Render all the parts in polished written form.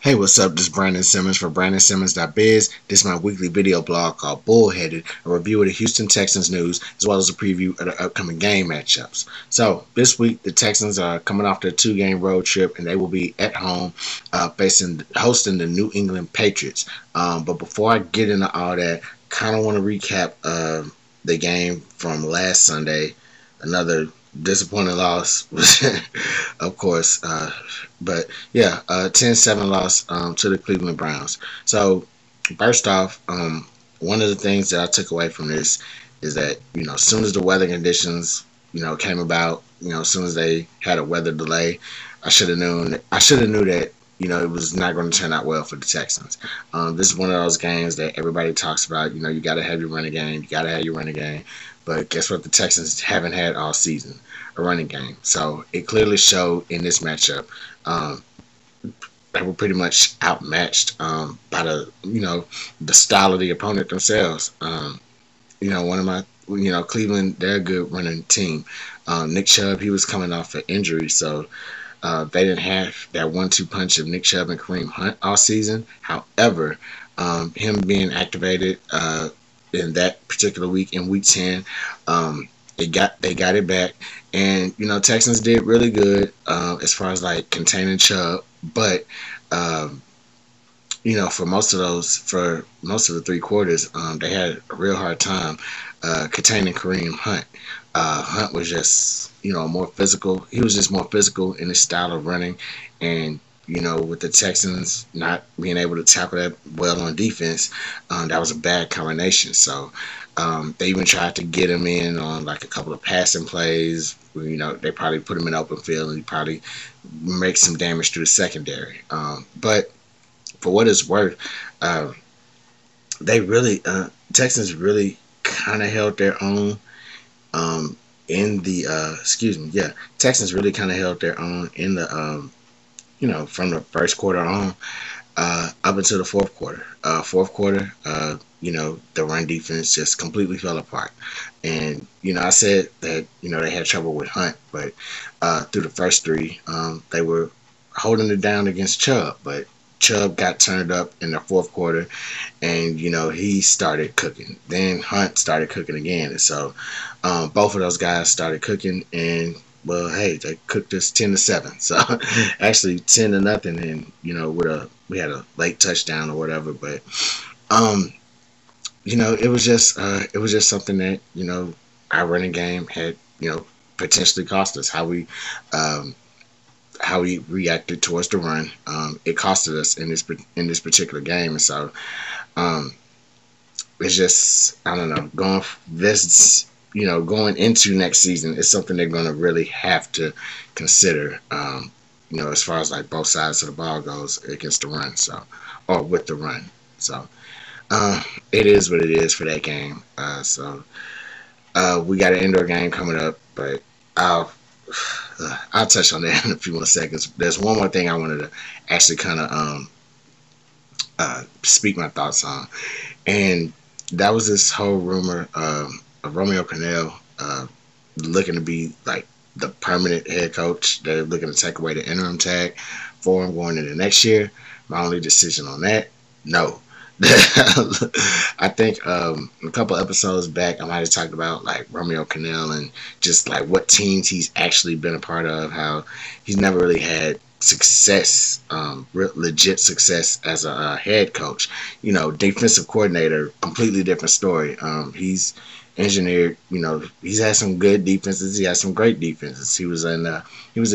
Hey, what's up? This is Brandon Simmons for brandonsimmons.biz. This is my weekly video blog called Bullheaded, a review of the Houston Texans news, as well as a preview of the upcoming game matchups. So, this week, the Texans are coming off their two-game road trip, and they will be at home hosting the New England Patriots. But before I get into all that, kind of want to recap the game from last Sunday. Another disappointing loss, of course. But yeah, 10-7 loss to the Cleveland Browns. So first off, one of the things that I took away from this is that as soon as the weather conditions came about, as soon as they had a weather delay, I should have known. I should have knew that it was not going to turn out well for the Texans. This is one of those games that everybody talks about. You got to have your running game. You got to have your running game. But guess what? The Texans haven't had all season, a running game. So it clearly showed in this matchup. They were pretty much outmatched by the style of the opponent themselves. One of my Cleveland, they're a good running team. Nick Chubb, he was coming off an injury, so they didn't have that 1-2 punch of Nick Chubb and Kareem Hunt all season. However, him being activated in that particular week, in week 10, they got it back, and Texans did really good as far as like containing Chubb, but for most of the three quarters, they had a real hard time containing Kareem Hunt. Hunt was just more physical. He was just more physical in his style of running, and with the Texans not being able to tackle that well on defense, that was a bad combination. So they even tried to get him in on like a couple of passing plays. They probably put him in open field and he probably make some damage to the secondary. But for what it's worth, Texans really kind of held their own in the Texans really kind of held their own in the from the first quarter on up until the fourth quarter. Fourth quarter, the run defense just completely fell apart. And, I said that, they had trouble with Hunt, but through the first three, they were holding it down against Chubb. But Chubb got turned up in the fourth quarter, and, he started cooking. Then Hunt started cooking again. And so both of those guys started cooking, and well, hey, they cooked us 10-7. So actually 10-0, and we had a late touchdown or whatever. But it was just something that our running game had potentially cost us. How we reacted towards the run, it costed us in this particular game. And so it's just, I don't know, going into next season, it's something they're going to really have to consider, as far as like both sides of the ball goes against the run, or with the run. So it is what it is for that game. So we got an indoor game coming up, but I'll touch on that in a few more seconds. There's one more thing I wanted to actually kind of speak my thoughts on, and that was this whole rumor of Romeo Crennel looking to be like the permanent head coach. They're looking to take away the interim tag for him going into next year. My only decision on that, no. I think a couple episodes back, I might have talked about like Romeo Crennel and just like what teams he's actually been a part of, how he's never really had success, legit success as a head coach. Defensive coordinator, completely different story. He's engineered, he's had some good defenses, he has some great defenses. He was a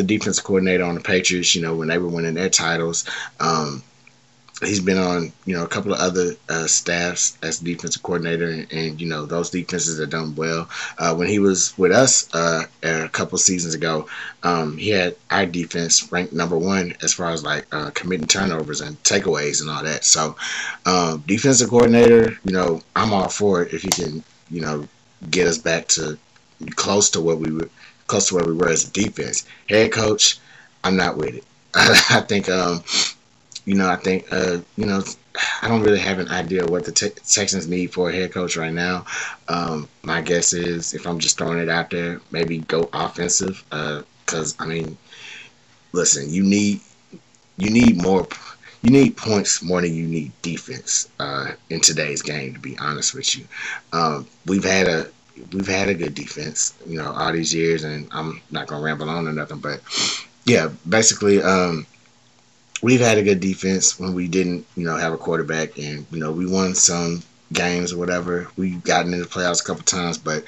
defensive coordinator on the Patriots, when they were winning their titles. He's been on, a couple of other staffs as defensive coordinator, and those defenses have done well. When he was with us a couple seasons ago, he had our defense ranked number 1 as far as like committing turnovers and takeaways and all that. So defensive coordinator, I'm all for it if he can, get us back to close to where we were as a defense. Head coach, I'm not with it. I think I don't really have an idea what the Texans need for a head coach right now. My guess is, if I'm just throwing it out there, maybe go offensive. Because listen, you need more. you need points more than you need defense in today's game. To be honest with you, we've had a good defense, all these years, and I'm not gonna ramble on or nothing, but yeah, basically, we've had a good defense when we didn't, have a quarterback, and we won some games or whatever. We've gotten into the playoffs a couple times, but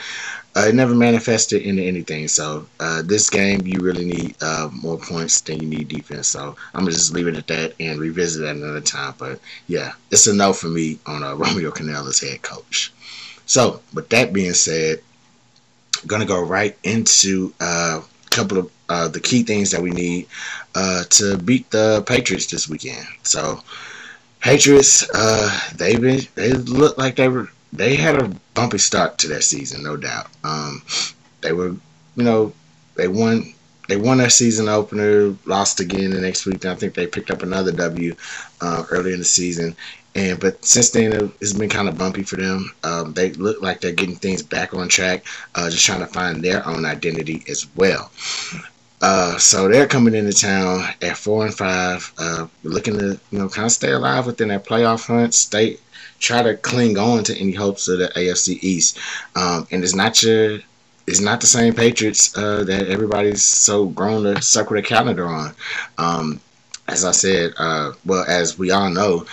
it never manifested into anything. So this game, you really need more points than you need defense. So I'm gonna just leave it at that and revisit that another time. But yeah, it's a no for me on Romeo Crennel as head coach. So with that being said, I'm gonna go right into a couple of the key things that we need to beat the Patriots this weekend. So Patriots, they look like they had a bumpy start to that season, no doubt. They were, they won their season opener, lost again the next week. And I think they picked up another W early in the season. But since then, it's been kind of bumpy for them. They look like they're getting things back on track, just trying to find their own identity as well. So they're coming into town at 4-5, looking to kind of stay alive within that playoff hunt. Try to cling on to any hopes of the AFC East. And it's not the same Patriots that everybody's so grown to circle the calendar on. As I said, as we all know,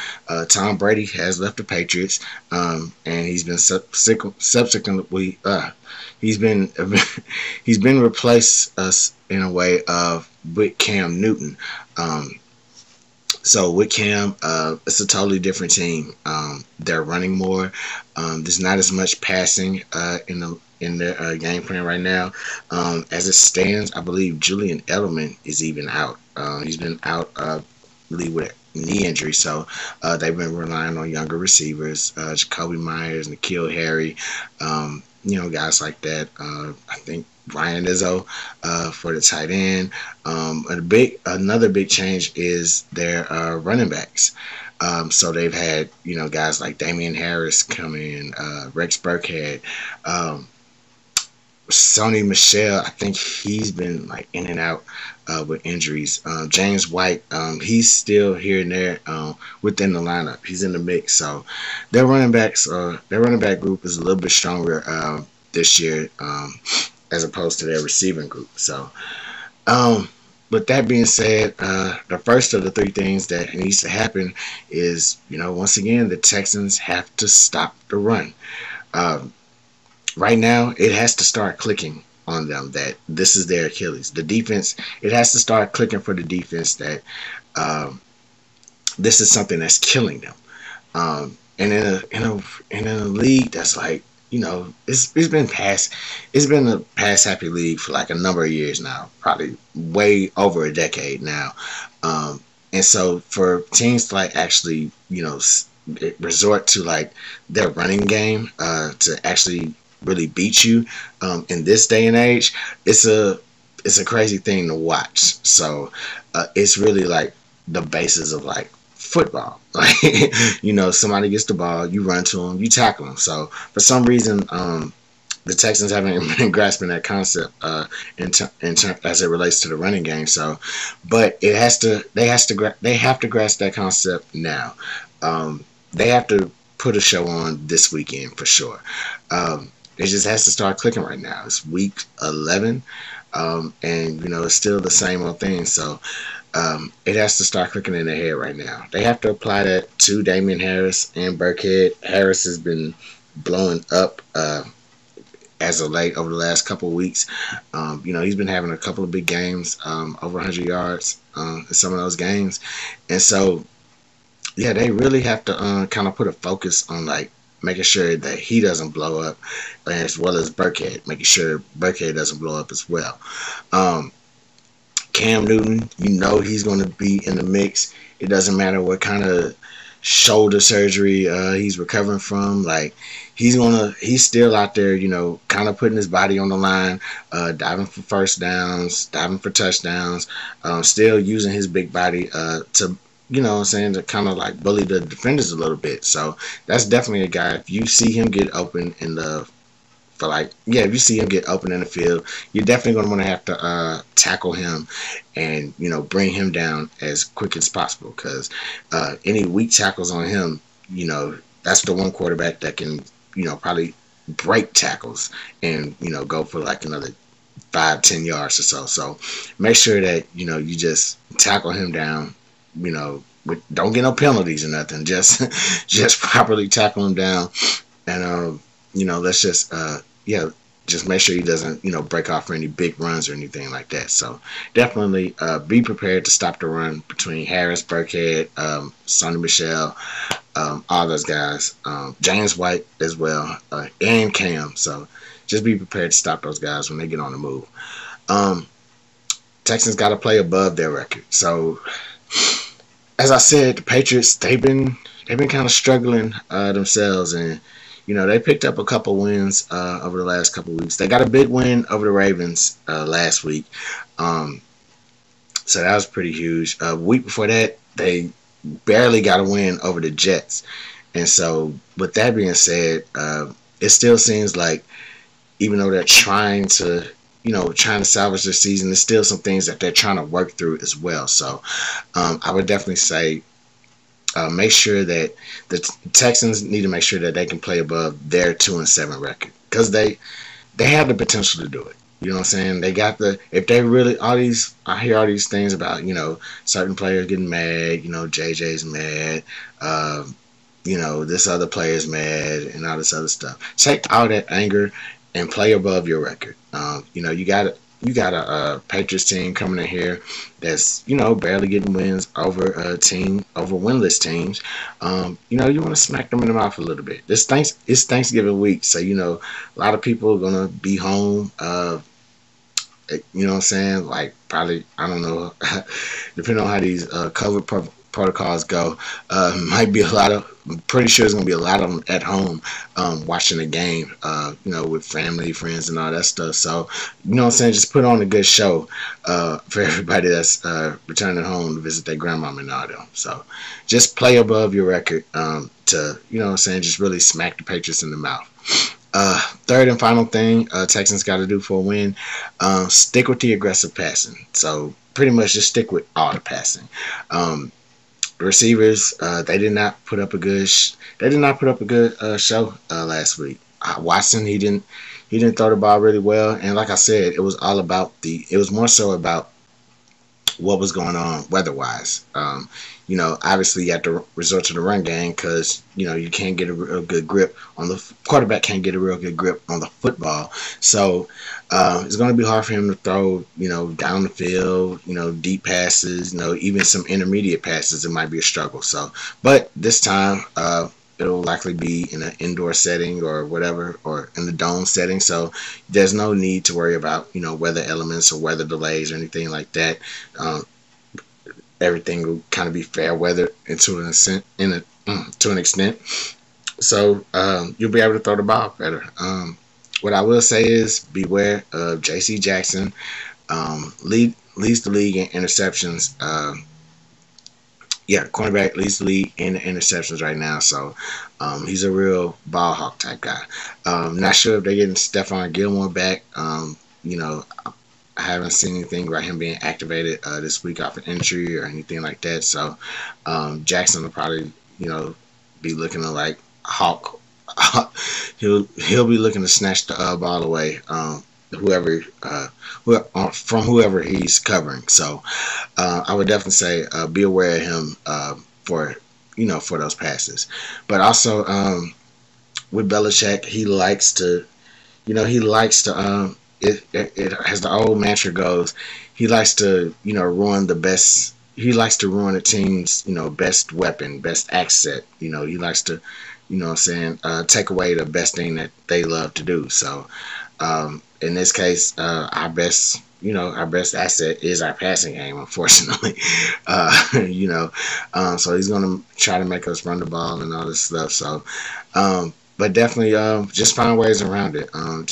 Tom Brady has left the Patriots, and he's been subsequently he's been replaced in a way with Cam Newton. So with Cam, it's a totally different team. They're running more. There's not as much passing in their game plan right now. As it stands, I believe Julian Edelman is even out. He's been out with a knee injury, so they've been relying on younger receivers, Jacoby Myers, N'Keal Harry, guys like that. I think Ryan Izzo for the tight end. Another big change is their running backs. So they've had guys like Damian Harris come in, Rex Burkhead, Sonny Michel. I think he's been in and out with injuries. James White, he's still here and there within the lineup. He's in the mix. So their running back group is a little bit stronger this year as opposed to their receiving group. So with that being said, the first of the three things that needs to happen is, once again, the Texans have to stop the run. Right now, it has to start clicking on them that this is their Achilles. The defense, it has to start clicking for the defense that this is something that's killing them. And in a league that's it's been a pass happy league for a number of years now, probably way over a decade now. And so for teams to actually resort to their running game to actually really beat you in this day and age, it's a crazy thing to watch. So it's really the basis of football. Somebody gets the ball, you run to them, you tackle them. So for some reason, the Texans haven't been grasping that concept as it relates to the running game. So, but they have to grasp that concept now. They have to put a show on this weekend for sure. It just has to start clicking right now. It's week 11, and it's still the same old thing. So it has to start clicking in their head right now. They have to apply that to Damian Harris and Burkhead. Harris has been blowing up as of late over the last couple of weeks. He's been having a couple of big games, over 100 yards in some of those games. And so, yeah, they really have to kind of put a focus on making sure that he doesn't blow up, as well as Burkhead, making sure Burkhead doesn't blow up as well. Cam Newton, he's going to be in the mix. It doesn't matter what kind of shoulder surgery he's recovering from. He's still out there, kind of putting his body on the line, diving for first downs, diving for touchdowns, still using his big body to to kind of bully the defenders a little bit. So that's definitely a guy. If you see him get open in the for like, yeah, if you see him get open in the field, you're definitely going to want to have to tackle him and, you know, bring him down as quick as possible, because any weak tackles on him, you know, that's the one quarterback that can, you know, probably break tackles and, you know, go for like another 5-10 yards or so. So make sure that, you know, you just tackle him down, you know, don't get no penalties or nothing. Just just properly tackle him down, and you know, let's just yeah, just make sure he doesn't, you know, break off for any big runs or anything like that. So definitely be prepared to stop the run between Harris, Burkhead, Sonny Michel, all those guys, James White as well, and Cam. So just be prepared to stop those guys when they get on the move. Texans got to play above their record. So as I said, the Patriots, they've been kind of struggling themselves, and you know, they picked up a couple wins over the last couple weeks. They got a big win over the Ravens last week, so that was pretty huge. A week before that, they barely got a win over the Jets, and so with that being said, it still seems like, even though they're trying to, you know, trying to salvage their season, there's still some things that they're trying to work through as well. So I would definitely say make sure that the Texans need to make sure that they can play above their 2-7 record, because they have the potential to do it. You know what I'm saying? They got the, if they really, I hear all these things about, you know, certain players getting mad, you know, JJ's mad, you know, this other player's mad and all this other stuff. Take all that anger and play above your record. You know, you got a Patriots team coming in here that's, you know, barely getting wins over winless teams. You know, you want to smack them in the mouth a little bit. It's Thanksgiving week, so you know, a lot of people are gonna be home. You know what I'm saying? Like, probably, I don't know, depending on how these COVID protocols go, might be a lot of, I'm pretty sure there's going to be a lot of them at home watching the game, you know, with family, friends, and all that stuff. So, you know what I'm saying? Just put on a good show for everybody that's returning home to visit their grandmama and all them. So, just play above your record to, you know what I'm saying, just really smack the Patriots in the mouth. Third and final thing Texans got to do for a win, stick with the aggressive passing. So, pretty much just stick with all the passing. Receivers, they did not put up a good show last week. Watson, he didn't throw the ball really well, and like I said, it was more so about what was going on weather-wise. You know, obviously you have to resort to the run game because, you know, you can't get a real good grip on the quarterback, can't get a real good grip on the football. So it's going to be hard for him to throw, you know, down the field, you know, deep passes, you know, even some intermediate passes. It might be a struggle. So, but this time it'll likely be in an indoor setting or whatever, or in the dome setting. So there's no need to worry about, you know, weather elements or weather delays or anything like that. Everything will kind of be fair weather to an extent. So you'll be able to throw the ball better. What I will say is beware of J.C. Jackson. Leads the league in interceptions. Cornerback leads the league in interceptions right now. So he's a real ball hawk type guy. Not sure if they're getting Stephon Gilmore back. You know, I haven't seen anything about him being activated this week off an injury or anything like that. So Jackson will probably, you know, be looking to like hawk. He'll be looking to snatch the ball away from whoever he's covering. So I would definitely say be aware of him for those passes. But also with Belichick, he likes to it as the old mantra goes, he likes to, you know, ruin a team's, you know, best weapon, best asset. You know, he likes to, you know what I'm saying, take away the best thing that they love to do. So in this case, our best asset is our passing game, unfortunately. You know, so he's gonna try to make us run the ball and all this stuff. So but definitely just find ways around it. I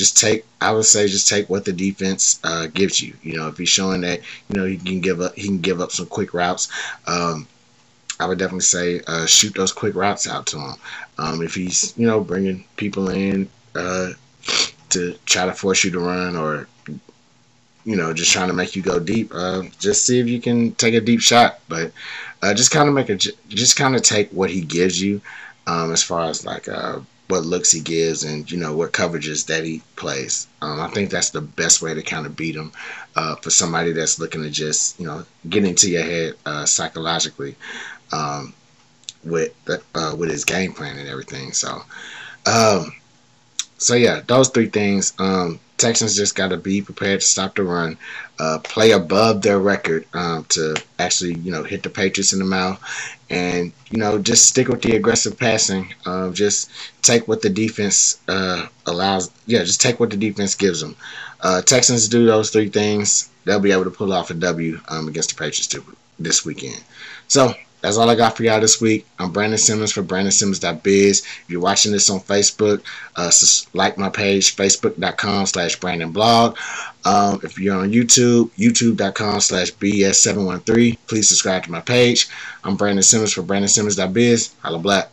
would say just take what the defense gives you. You know, if he's showing that, you know, he can give up some quick routes. I would definitely say shoot those quick routes out to him. If he's, you know, bringing people in to to try to force you to run, or just trying to make you go deep, just see if you can take a deep shot. But just kind of take what he gives you, as far as like what looks he gives, and what coverages that he plays. I think that's the best way to kind of beat him, for somebody that's looking to just get into your head psychologically, with his game plan and everything. So yeah, those three things. Texans just got to be prepared to stop the run, play above their record, to actually hit the Patriots in the mouth, and just stick with the aggressive passing. Just take what the defense allows. Yeah, just take what the defense gives them. Texans do those three things, they'll be able to pull off a W against the Patriots this weekend. So that's all I got for y'all this week. I'm Brandon Simmons for brandonsimmons.biz. If you're watching this on Facebook, like my page, facebook.com/brandonblog. If you're on YouTube, youtube.com/BS713. Please subscribe to my page. I'm Brandon Simmons for brandonsimmons.biz. Holla black.